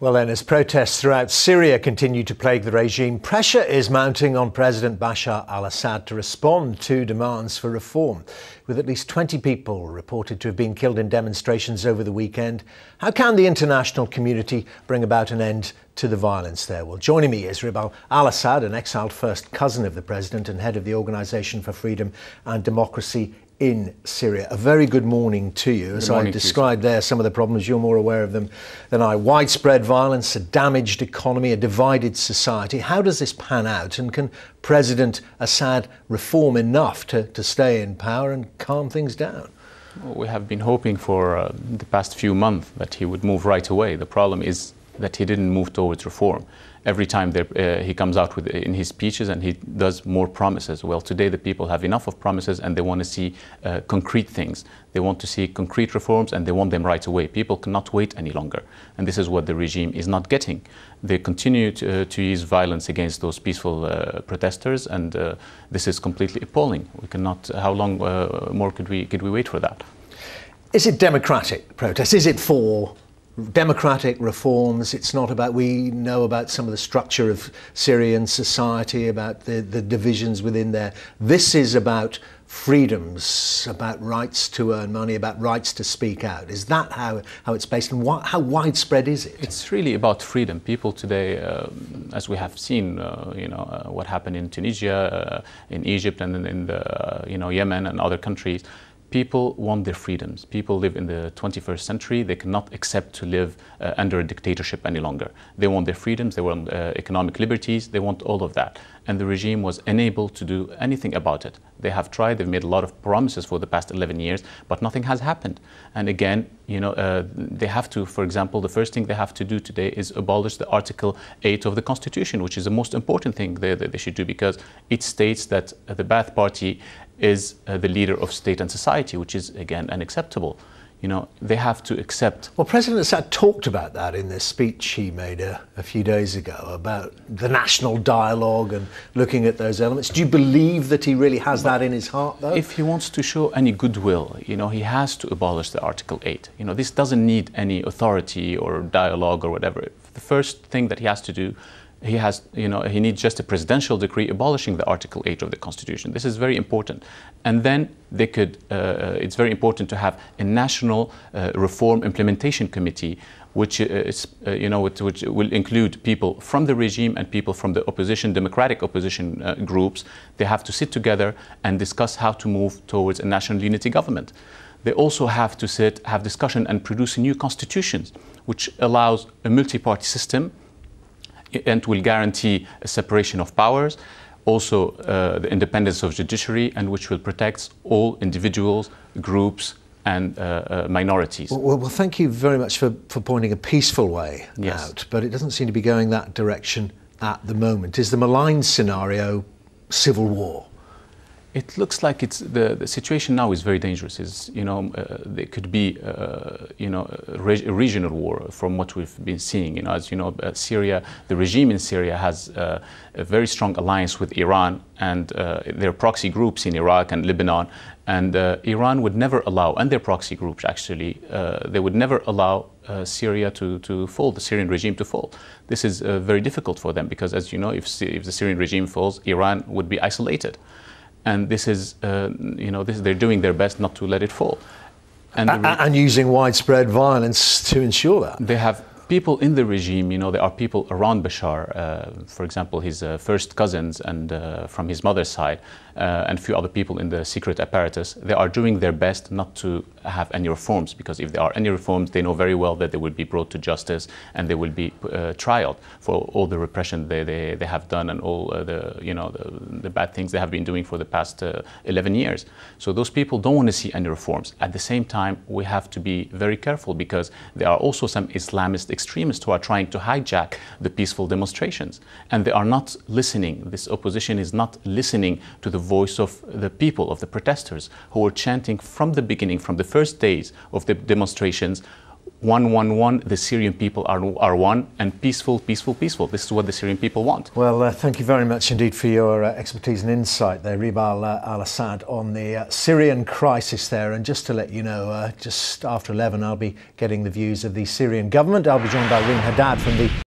Well then, as protests throughout Syria continue to plague the regime, pressure is mounting on President Bashar al-Assad to respond to demands for reform. With at least 20 people reported to have been killed in demonstrations over the weekend, how can the international community bring about an end to the violence there? Well, joining me is Ribal Al-Assad, an exiled first cousin of the president and head of the Organisation for Freedom and Democracy in Syria. A very good morning to you. As I described there, some of the problems, you're more aware of them than I. Widespread violence, a damaged economy, a divided society. How does this pan out? And can President Assad reform enough to stay in power and calm things down? Well, we have been hoping for the past few months that he would move right away. The problem is that he didn't move towards reform. Every time he comes out in his speeches and he does more promises. Well, today the people have enough of promises and they want to see concrete things. They want to see concrete reforms and they want them right away. People cannot wait any longer. And this is what the regime is not getting. They continue to use violence against those peaceful protesters, and this is completely appalling. We cannot, how long more could we wait for that? Is it democratic protest? Is it for democratic reforms? It's not about, we know about some of the structure of Syrian society, about the divisions within there. This is about freedoms, about rights to earn money, about rights to speak out. Is that how it's based, and how widespread is it? It's really about freedom. People today, as we have seen, what happened in Tunisia, in Egypt, and in the, Yemen and other countries. People want their freedoms. People live in the 21st century. They cannot accept to live under a dictatorship any longer. They want their freedoms, they want economic liberties, they want all of that. And the regime was unable to do anything about it. They have tried, they've made a lot of promises for the past 11 years, but nothing has happened. And again, they have to, for example, the first thing they have to do today is abolish the Article 8 of the Constitution, which is the most important thing they should do, because it states that the Ba'ath Party is the leader of state and society, which is, again, unacceptable. They have to accept. Well, President Assad talked about that in this speech he made a few days ago, about the national dialogue and looking at those elements. Do you believe that he really has that in his heart, though? If he wants to show any goodwill, he has to abolish the Article 8. This doesn't need any authority or dialogue or whatever. The first thing that he has to do, he needs just a presidential decree abolishing the Article 8 of the Constitution. This is very important. And then they could, it's very important to have a national reform implementation committee, which which will include people from the regime and people from the opposition, democratic opposition groups. They have to sit together and discuss how to move towards a national unity government. They also have to have discussion and produce a new constitution, which allows a multi-party system and will guarantee a separation of powers, also the independence of judiciary, and which will protect all individuals, groups and minorities. Well, thank you very much for pointing a peaceful way out, but it doesn't seem to be going that direction at the moment. Is the malign scenario civil war? It looks like the situation now is very dangerous. There could be a regional war from what we've been seeing. As you know, Syria, the regime in Syria has a very strong alliance with Iran and their proxy groups in Iraq and Lebanon. And Iran would never allow, and their proxy groups actually, they would never allow Syria to fall, the Syrian regime to fall. This is very difficult for them because, as you know, if the Syrian regime falls, Iran would be isolated. And this is, they're doing their best not to let it fall. And using widespread violence to ensure that. They have people in the regime, there are people around Bashar, for example, his first cousins and from his mother's side, and a few other people in the secret apparatus. They are doing their best not to have any reforms, because if there are any reforms, they know very well that they will be brought to justice and they will be trialed for all the repression they have done and all the bad things they have been doing for the past 11 years. So those people don't want to see any reforms. At the same time, we have to be very careful, because there are also some Islamist extremists who are trying to hijack the peaceful demonstrations, and they are not listening. This opposition is not listening to the voice of the people, of the protesters, who were chanting from the beginning, from the first days of the demonstrations, 111, the Syrian people are one, and peaceful, peaceful, peaceful. This is what the Syrian people want. Well, thank you very much indeed for your expertise and insight there, Ribal Al-Assad, on the Syrian crisis there. And just to let you know, just after 11, I'll be getting the views of the Syrian government. I'll be joined by Reem Haddad from the